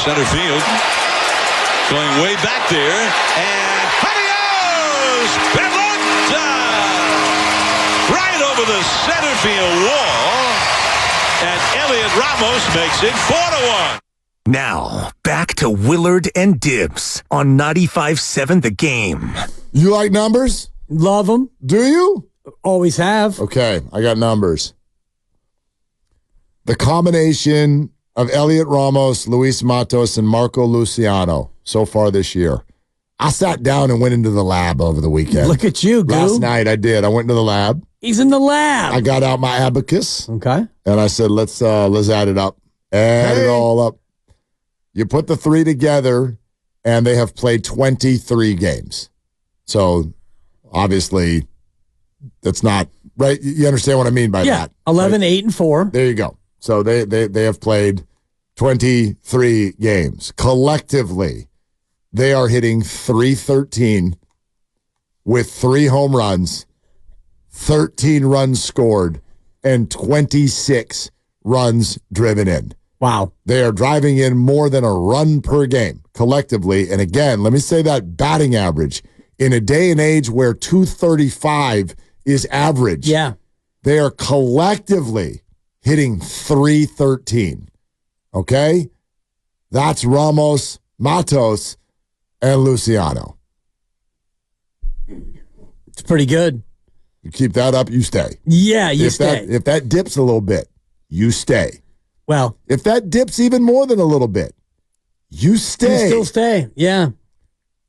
center field. Going way back there. And adios! Pelota! Right over the center field wall. And Heliot Ramos makes it 4-1. Now, back to Willard and Dibs on 95.7 The Game. You like numbers? Love them. Do you? Always have. Okay, I got numbers. The combination of Heliot Ramos, Luis Matos, and Marco Luciano so far this year. I sat down and went into the lab over the weekend. Look at you, Goo. Last night I did. I went into the lab. He's in the lab. I got out my abacus. Okay. And I said, let's add it up. Add it all up. You put the three together, and they have played 23 games. So, obviously, that's not right. You understand what I mean by that? 11, right? 8, and 4. There you go. So they have played 23 games. Collectively, they are hitting .313 with 3 home runs, 13 runs scored, and 26 runs driven in. Wow. They are driving in more than a run per game collectively. And again, let me say that batting average in a day and age where 235 is average. Yeah. They are collectively hitting .313. Okay? That's Ramos, Matos, and Luciano. It's pretty good. You keep that up, you stay. Yeah, you stay. If that dips a little bit, you stay. Well, if that dips even more than a little bit, you stay. You still stay, yeah.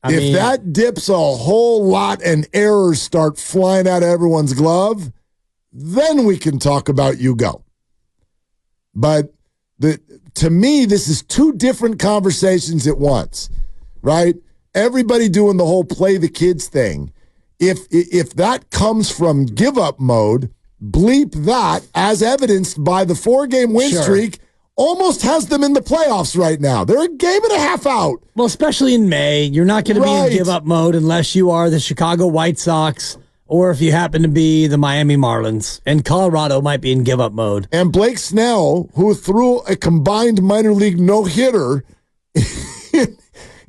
If that dips a whole lot and errors start flying out of everyone's glove, then we can talk about you go. But to me, this is 2 different conversations at once, right? Everybody doing the whole play the kids thing. If that comes from give-up mode, bleep that, as evidenced by the 4-game win streak, almost has them in the playoffs right now. They're a game and a half out. Well, especially in May, you're not going to be in give-up mode unless you are the Chicago White Sox or if you happen to be the Miami Marlins. And Colorado might be in give-up mode. And Blake Snell, who threw a combined minor league no-hitter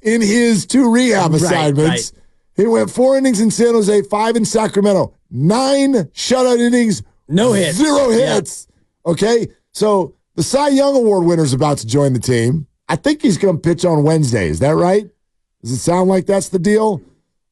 in his 2 rehab assignments. He went 4 innings in San Jose, 5 in Sacramento, 9 shutout innings, no hits, 0 hits. Yeah. Okay, so the Cy Young Award winner is about to join the team. I think he's going to pitch on Wednesday. Is that right? Does it sound like that's the deal?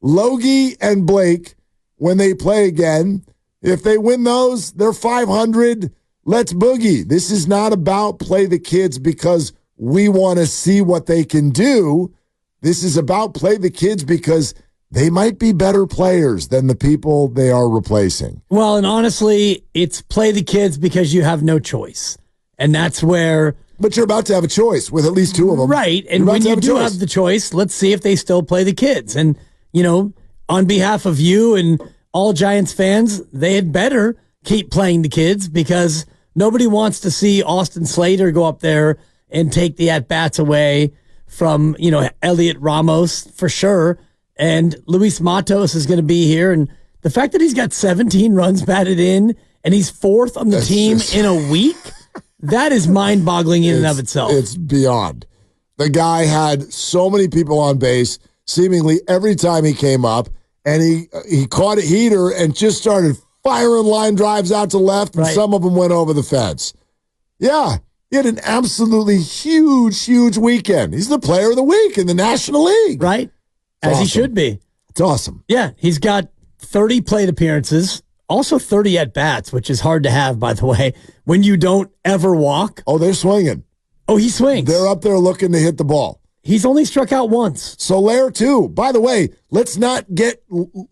Logie and Blake, when they play again, if they win those, they're 500. Let's boogie. This is not about play the kids because we want to see what they can do. This is about play the kids because they might be better players than the people they are replacing. Well, and honestly, it's play the kids because you have no choice. And that's where... But you're about to have a choice with at least 2 of them. Right, and when you do have the choice, let's see if they still play the kids. And, you know, on behalf of you and all Giants fans, they had better keep playing the kids because nobody wants to see Austin Slater go up there and take the at-bats away from, you know, Heliot Ramos for sure. And Luis Matos is going to be here. And the fact that he's got 17 runs batted in and he's 4th on the team in a week, that is mind-boggling in and of itself. It's beyond. The guy had so many people on base seemingly every time he came up, and he caught a heater and just started firing line drives out to left, and some of them went over the fence. Yeah, he had an absolutely huge, huge weekend. He's the player of the week in the National League. Right. As he should be. It's awesome. Yeah, he's got 30 plate appearances, also 30 at-bats, which is hard to have, by the way, when you don't ever walk. Oh, they're swinging. Oh, he swings. They're up there looking to hit the ball. He's only struck out once. Soler, too. By the way, let's not get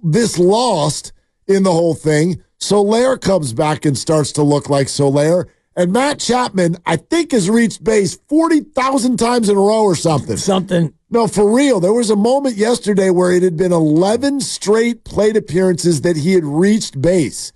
this lost in the whole thing. Soler comes back and starts to look like Soler. And Matt Chapman, I think, has reached base 40,000 times in a row or something. No, for real. There was a moment yesterday where it had been 11 straight plate appearances that he had reached base.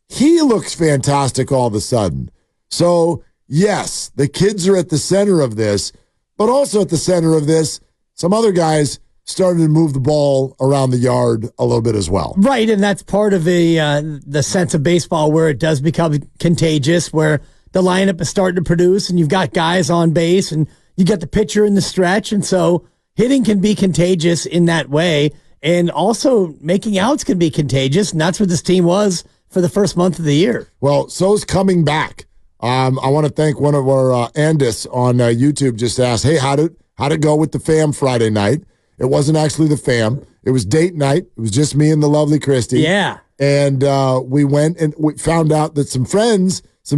He looks fantastic all of a sudden. So, yes, the kids are at the center of this, but also at the center of this, some other guys started to move the ball around the yard a little bit as well. Right, and that's part of the sense of baseball where it does become contagious, where the lineup is starting to produce and you've got guys on base and you got the pitcher in the stretch. And so hitting can be contagious in that way. And also making outs can be contagious. And that's what this team was for the first month of the year. Well, so's coming back. I want to thank one of our Andis on YouTube just asked, hey, how'd it go with the fam Friday night? It wasn't actually the fam. It was date night. It was just me and the lovely Christy. Yeah. And we went and we found out that some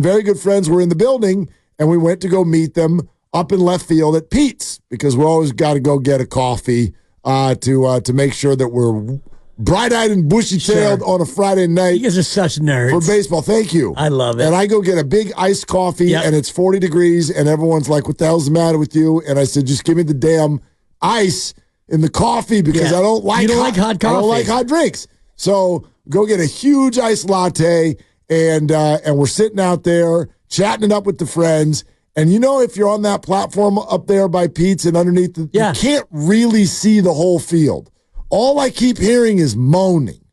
very good friends were in the building, and we went to go meet them up in left field at Pete's because we always got to go get a coffee to make sure that we're bright-eyed and bushy-tailed on a Friday night. You guys are such nerds. For baseball. Thank you. I love it. And I go get a big iced coffee, and it's 40 degrees, and everyone's like, what the hell's the matter with you? And I said, just give me the damn ice in the coffee because I don't like hot coffee. I don't like hot drinks. So go get a huge iced latte, and we're sitting out there chatting it up with the friends. And if you're on that platform up there by Pete's and underneath, you can't really see the whole field. All I keep hearing is moaning.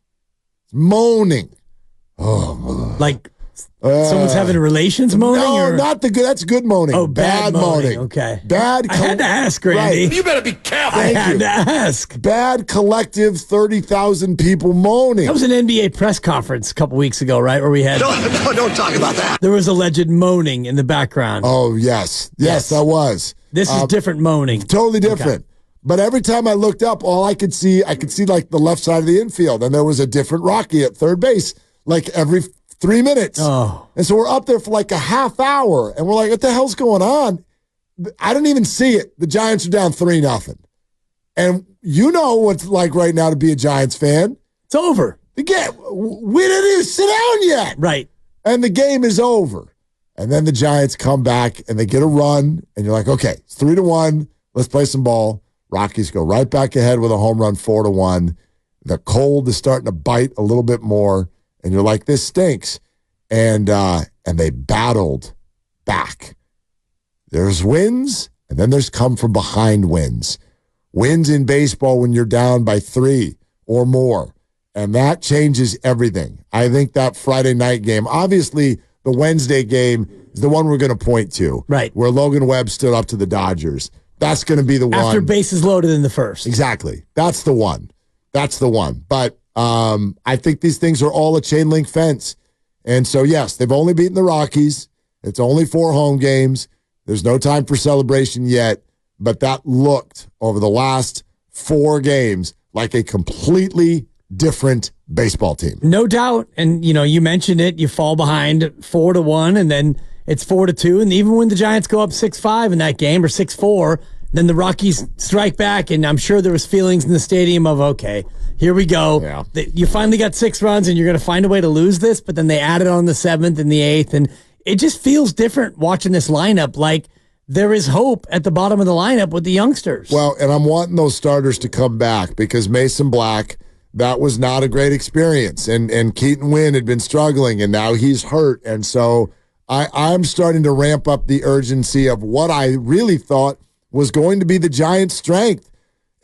Moaning. Oh, like someone's having relations moaning? No, not the good. That's good moaning. Oh, bad moaning. Okay. Bad. I had to ask, Randy. Right. You better be careful. I had to ask. Bad collective 30,000 people moaning. That was an NBA press conference a couple weeks ago, right? Where we had. Don't talk about that. There was alleged moaning in the background. Oh, yes. Yes, that was. This is different moaning. Totally different. Okay. But every time I looked up, all I could see like the left side of the infield, and there was a different Rocky at third base, like every 3 minutes. Oh. And so we're up there for like a half hour, and we're like, what the hell's going on? I didn't even see it. The Giants are down 3-0. And you know what it's like right now to be a Giants fan. It's over. We didn't even sit down yet. Right. And the game is over. And then the Giants come back, and they get a run, and you're like, okay, it's 3-1. Let's play some ball. Rockies go right back ahead with a home run, 4-1. The cold is starting to bite a little bit more, and you're like, this stinks. And they battled back. There's wins, and then there's come from behind wins. Wins in baseball when you're down by 3 or more, and that changes everything. I think that Friday night game, obviously the Wednesday game is the one we're going to point to, right? Where Logan Webb stood up to the Dodgers. That's going to be the one. After bases loaded in the first. Exactly. That's the one. That's the one. But I think these things are all a chain link fence. And so, yes, they've only beaten the Rockies. It's only 4 home games. There's no time for celebration yet. But that looked, over the last 4 games, like a completely different baseball team. No doubt. And, you mentioned it. You fall behind 4-1, and then it's 4-2, and even when the Giants go up 6-5 in that game or 6-4, then the Rockies strike back, and I'm sure there was feelings in the stadium of, okay, here we go. Yeah. You finally got 6 runs, and you're going to find a way to lose this, but then they added on the 7th and the 8th, and it just feels different watching this lineup. Like there is hope at the bottom of the lineup with the youngsters. Well, and I'm wanting those starters to come back because Mason Black, that was not a great experience, and Keaton Wynn had been struggling, and now he's hurt, and so I'm starting to ramp up the urgency of what I really thought was going to be the Giants' strength.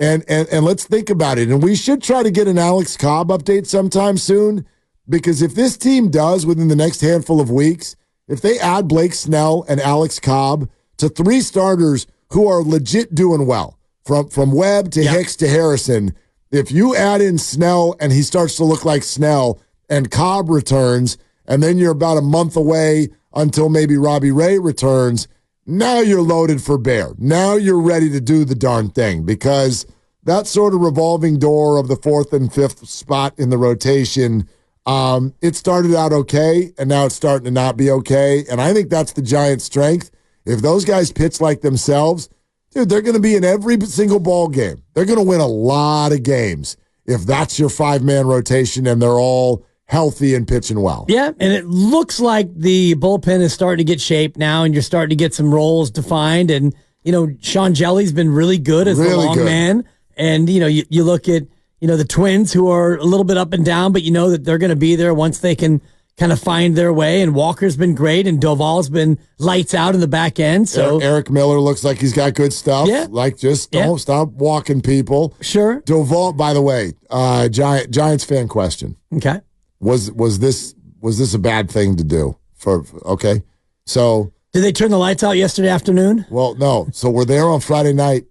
And let's think about it. And we should try to get an Alex Cobb update sometime soon, because if this team does within the next handful of weeks, if they add Blake Snell and Alex Cobb to 3 starters who are legit doing well, from Webb to Hicks to Harrison, if you add in Snell and he starts to look like Snell and Cobb returns, and then you're about a month away until maybe Robbie Ray returns, now you're loaded for bear. Now you're ready to do the darn thing, because that sort of revolving door of the 4th and 5th spot in the rotation, it started out okay, and now it's starting to not be okay, and I think that's the Giants' strength. If those guys pitch like themselves, dude, they're going to be in every single ball game. They're going to win a lot of games if that's your 5-man rotation and they're all healthy and pitching well. Yeah, and it looks like the bullpen is starting to get shaped now, and you're starting to get some roles defined. And, Sean Jelly's been really good as the long man. And, you look at, the Twins, who are a little bit up and down, but you know that they're going to be there once they can kind of find their way. And Walker's been great, and Doval's been lights out in the back end. So Eric Miller looks like he's got good stuff. Yeah. Like, just don't stop walking people. Sure. Doval, by the way, Giants fan question. Okay. Was this a bad thing to do? Okay, so Did they turn the lights out yesterday afternoon? Well, no. So we're there on Friday night.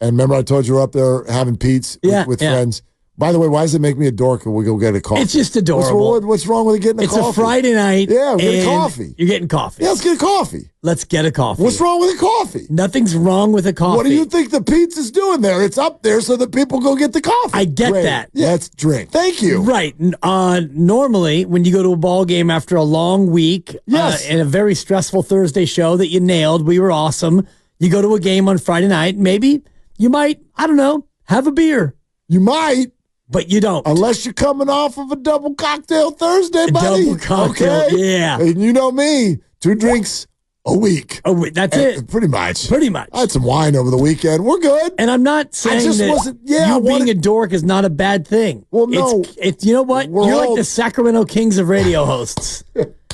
And remember I told you we're up there having Pete's with friends. By the way, why does it make me a dork when we go get a coffee? It's just adorable. What's wrong with getting a coffee? It's a Friday night. Yeah, we're getting coffee. You're getting coffee. Yeah, let's get a coffee. Let's get a coffee. What's wrong with a coffee? Nothing's wrong with a coffee. What do you think the Pizza's doing there? It's up there so that people go get the coffee. I get that. Yeah, it's drink. Thank you. Right. Normally, when you go to a ball game after a long week and a very stressful Thursday show that you nailed, we were awesome. You go to a game on Friday night, maybe you might, I don't know, have a beer. You might. But you don't. Unless you're coming off of a double cocktail Thursday, buddy. Double cocktail, okay? yeah. And you know me, 2 drinks a week. Oh, that's it. Pretty much. Pretty much. I had some wine over the weekend. We're good. And I'm not saying that being a dork is not a bad thing. Well, no. It's you know what? You're like the Sacramento Kings of radio hosts.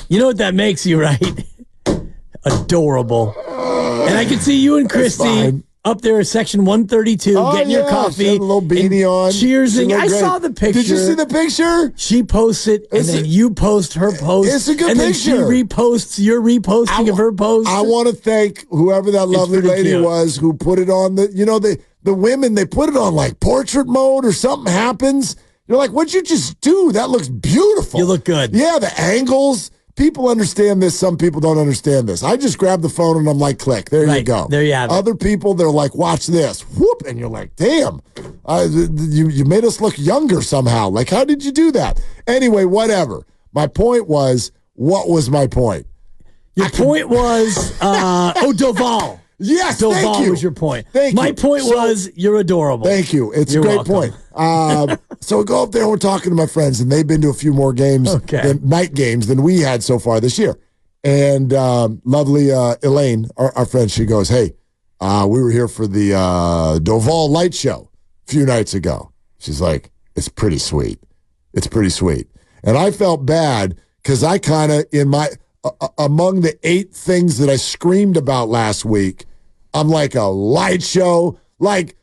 You know what that makes you, right? Adorable. And I can see you and Christy up there in section 132 getting your coffee. She had a little beanie on. Cheersing. I saw the picture. Did you see the picture? She posts it, and then you post her post. It's a good and picture. And then she reposts your reposting of her post. I want to thank whoever that lovely lady was who put it on the women, they put it on like portrait mode or something happens. You're like, what'd you just do? That looks beautiful. You look good. Yeah, the angles. People understand this. Some people don't understand this. I just grab the phone and I'm like, click. There you go. There you have it. Other people, they're like, watch this. Whoop. And you're like, damn, you made us look younger somehow. Like, how did you do that? Anyway, whatever. My point was, what was my point? Your point was, Doval. Yes, thank you. Doval was your point. Thank you. My point was, you're adorable. Thank you. It's a great point. So we go up there and we're talking to my friends, and they've been to a few more games, night games, than we had so far this year. And lovely Elaine, our friend, she goes, hey, we were here for the Doval light show a few nights ago. She's like, it's pretty sweet. It's pretty sweet. And I felt bad because I kind of, among the 8 things that I screamed about last week, I'm like, a light show? Like,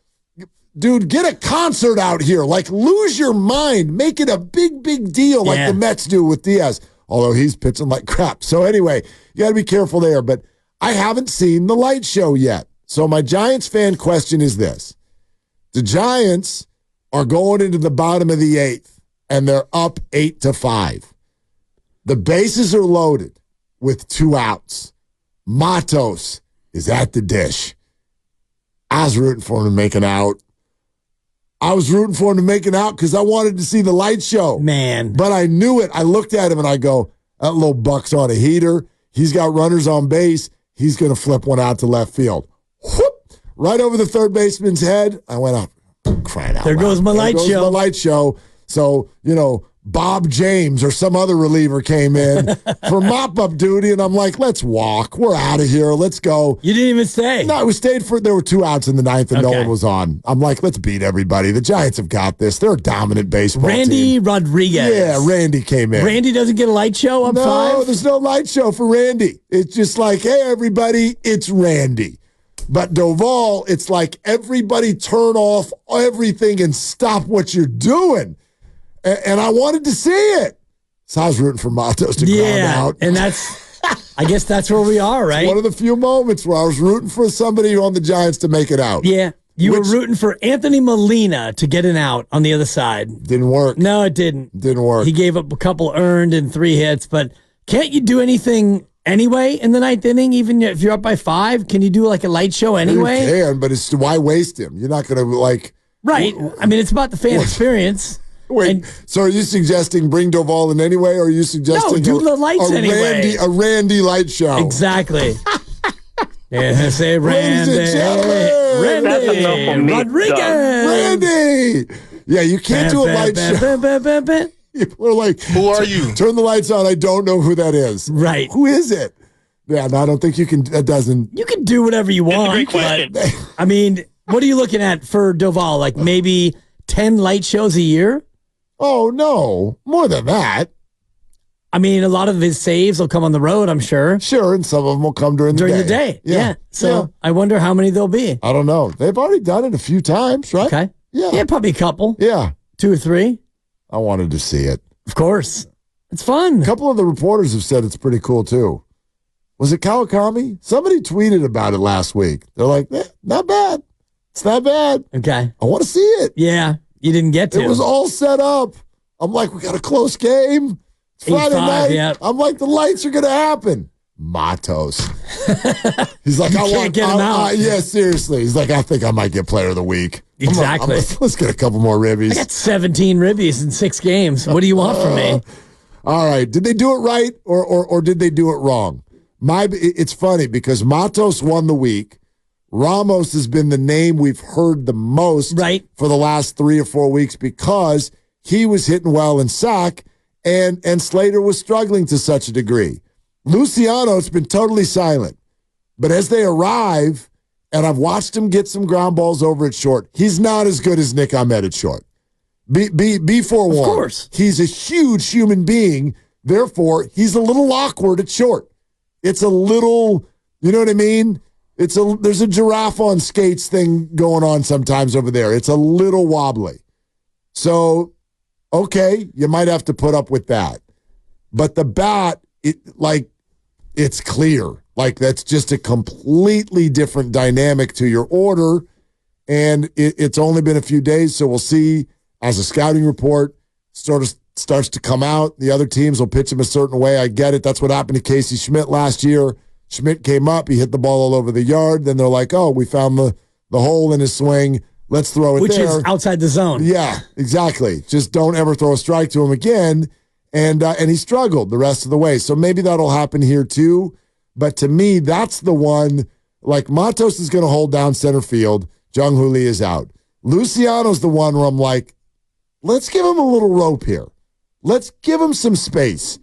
dude, get a concert out here. Like, lose your mind. Make it a big, big deal like the Mets do with Diaz, although he's pitching like crap. So anyway, you got to be careful there. But I haven't seen the light show yet. So my Giants fan question is this. The Giants are going into the bottom of the 8th, and they're up 8-5. The bases are loaded with 2 outs. Matos is at the dish. I was rooting for him to make an out. I was rooting for him to make an out because I wanted to see the light show. Man. But I knew it. I looked at him and I go, that little buck's on a heater. He's got runners on base. He's going to flip one out to left field. Whoop! Right over the third baseman's head. I went up. Crying out loud. There goes my light show. My light show. So, Bob James or some other reliever came in for mop-up duty, and I'm like, let's walk. We're out of here. Let's go. You didn't even stay. No, we stayed there were 2 outs in the 9th, and no one was on. I'm like, let's beat everybody. The Giants have got this. They're a dominant baseball team. Randy Rodriguez. Yeah, Randy came in. Randy doesn't get a light show on 5? No, there's no light show for Randy. It's just like, hey, everybody, it's Randy. But Doval, it's like everybody turn off everything and stop what you're doing. And I wanted to see it. So I was rooting for Matos to ground out. And I guess that's where we are, right? It's one of the few moments where I was rooting for somebody on the Giants to make it out. Yeah. You were rooting for Anthony Molina to get an out on the other side. Didn't work. No, it didn't. Didn't work. He gave up a couple earned and 3 hits, but can't you do anything anyway in the 9th inning, even if you're up by 5? Can you do like a light show anyway? You can, but why waste him? You're not going to Right. I mean, it's about the fan experience. Wait, so are you suggesting bring Doval in anyway, or are you suggesting do the lights anyway? A Randy light show? Exactly. Yeah, say Randy. Ladies and Randy Rodriguez. Randy. Yeah, you can't do a light show. People are like, who are you? Turn the lights on. I don't know who that is. Right. Who is it? Yeah, no, I don't think you can. That doesn't. You can do whatever you want. But, I mean, what are you looking at for Doval? Like maybe 10 light shows a year? Oh, no. More than that. I mean, a lot of his saves will come on the road, I'm sure. Sure, and some of them will come during the day. Yeah. So I wonder how many there'll be. I don't know. They've already done it a few times, right? Okay. Yeah, probably a couple. Yeah. 2 or 3. I wanted to see it. Of course. It's fun. A couple of the reporters have said it's pretty cool, too. Was it Kawakami? Somebody tweeted about it last week. They're like, not bad. It's not bad. Okay. I want to see it. Yeah, you didn't get to. It was all set up. I'm like, we got a close game. It's Friday night. Yep. I'm like, the lights are going to happen. Matos. He's like, can't get him out. Yeah, seriously. He's like, I think I might get player of the week. Exactly. Let's get a couple more ribbies. I got 17 ribbies in 6 games. What do you want from me? All right. Did they do it right or did they do it wrong? It's funny because Matos won the week. Ramos has been the name we've heard the most for the last 3 or 4 weeks because he was hitting well in sack and Slater was struggling to such a degree. Luciano's been totally silent. But as they arrive, and I've watched him get some ground balls over at short, he's not as good as Nick Ahmed at short. Be forewarned. Of course. He's a huge human being. Therefore, he's a little awkward at short. It's a little, you know what I mean? There's a giraffe on skates thing going on sometimes over there. It's a little wobbly. So, okay, you might have to put up with that. But the bat, it's clear. Like, that's just a completely different dynamic to your order. And it's only been a few days, so we'll see as a scouting report sort of starts to come out. The other teams will pitch him a certain way. I get it. That's what happened to Casey Schmidt last year. Schmidt came up. He hit the ball all over the yard. Then they're like, oh, we found the hole in his swing. Let's throw it Which there. Which is outside the zone. Yeah, exactly. Just don't ever throw a strike to him again. And he struggled the rest of the way. So maybe that'll happen here too. But to me, that's the one. Like, Matos is going to hold down center field. Jung Hoo Lee is out. Luciano's the one where I'm like, let's give him a little rope here. Let's give him some space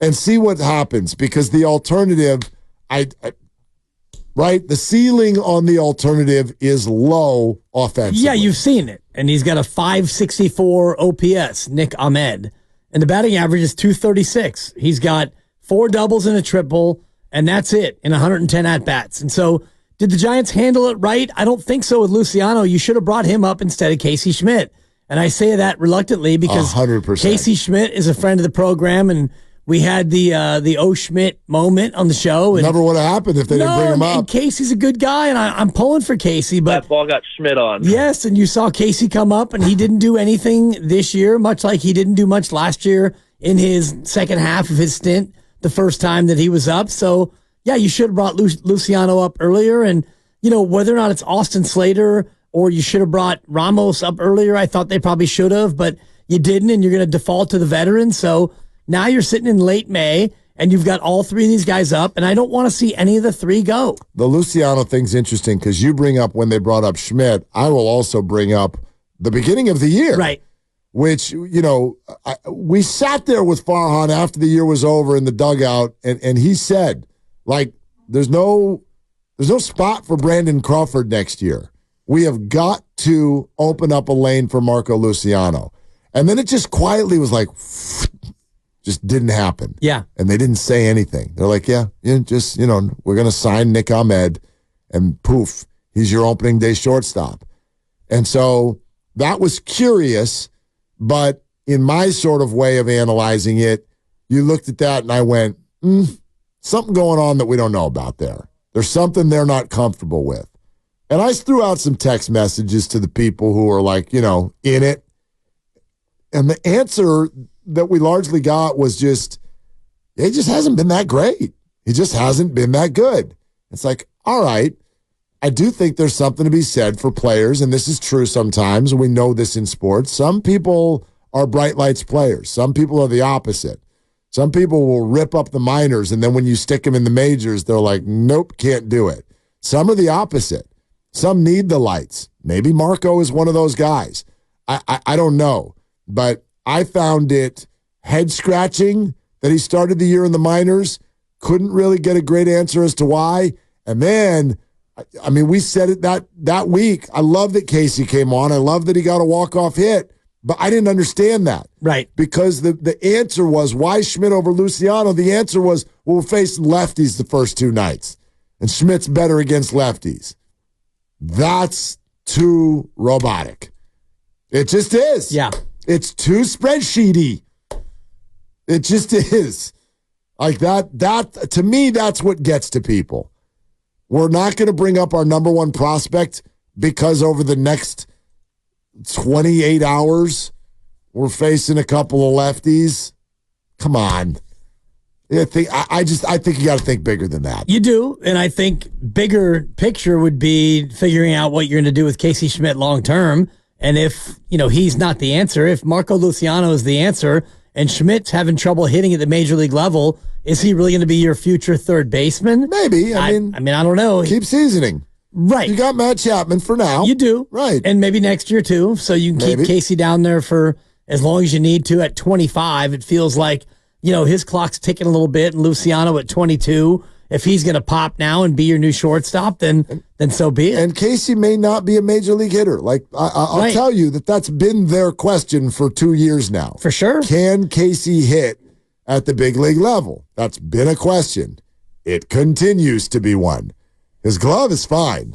and see what happens. Because the alternative, the ceiling on the alternative is low offensively. Yeah, you've seen it. And he's got a 564 OPS, Nick Ahmed. And the batting average is 236. He's got 4 doubles and a triple, and that's it in 110 at-bats. And so did the Giants handle it right? I don't think so with Luciano. You should have brought him up instead of Casey Schmidt. And I say that reluctantly because 100%. Casey Schmidt is a friend of the program, and we had the O. Schmidt moment on the show. And never would have happened if they didn't bring him up. And Casey's a good guy, and I'm pulling for Casey. But that ball got Schmidt on. Yes, and you saw Casey come up, and he didn't do anything this year, much like he didn't do much last year in his second half of his stint the first time that he was up. So, yeah, you should have brought Luciano up earlier. And, whether or not it's Austin Slater or you should have brought Ramos up earlier, I thought they probably should have, but you didn't, and you're going to default to the veterans. So now you're sitting in late May, and you've got all 3 of these guys up, and I don't want to see any of the 3 go. The Luciano thing's interesting because you bring up when they brought up Schmidt. I will also bring up the beginning of the year. Right. Which, we sat there with Farhan after the year was over in the dugout, and he said, there's no spot for Brandon Crawford next year. We have got to open up a lane for Marco Luciano. And then it just quietly was like, just didn't happen. Yeah. And they didn't say anything. They're like, we're going to sign Nick Ahmed, and poof, he's your opening day shortstop. And so that was curious, but in my sort of way of analyzing it, you looked at that and I went, something going on that we don't know about there. There's something they're not comfortable with. And I threw out some text messages to the people who are in it. And the answer that we largely got was just, he just hasn't been that great. He just hasn't been that good. It's like, all right, I do think there's something to be said for players, and this is true sometimes, and we know this in sports. Some people are bright lights players. Some people are the opposite. Some people will rip up the minors, and then when you stick them in the majors, they're like, nope, can't do it. Some are the opposite. Some need the lights. Maybe Marco is one of those guys. I don't know. But I found it head-scratching that he started the year in the minors. Couldn't really get a great answer as to why. And then, we said it that week. I love that Casey came on. I love that he got a walk-off hit. But I didn't understand that. Right. Because the answer was, why Schmidt over Luciano? The answer was, well, we're facing lefties the first 2 nights. And Schmidt's better against lefties. That's too robotic. It just is. Yeah. It's too spreadsheety. It just is. Like that to me, that's what gets to people. We're not going to bring up our number one prospect because over the next 28 hours, we're facing a couple of lefties. Come on. I think you got to think bigger than that. You do, and I think bigger picture would be figuring out what you're going to do with Casey Schmidt long term. And if he's not the answer, if Marco Luciano is the answer, and Schmidt's having trouble hitting at the major league level, is he really going to be your future third baseman? Maybe. I mean, I don't know. Keep seasoning. Right. You got Matt Chapman for now. You do. Right. And maybe next year too. So you can keep Casey down there for as long as you need to. At 25, it feels like, his clock's ticking a little bit, and Luciano at 22. If he's going to pop now and be your new shortstop, then so be it. And Casey may not be a major league hitter. Like I'll tell you that's been their question for 2 years now. For sure. Can Casey hit at the big league level? That's been a question. It continues to be one. His glove is fine.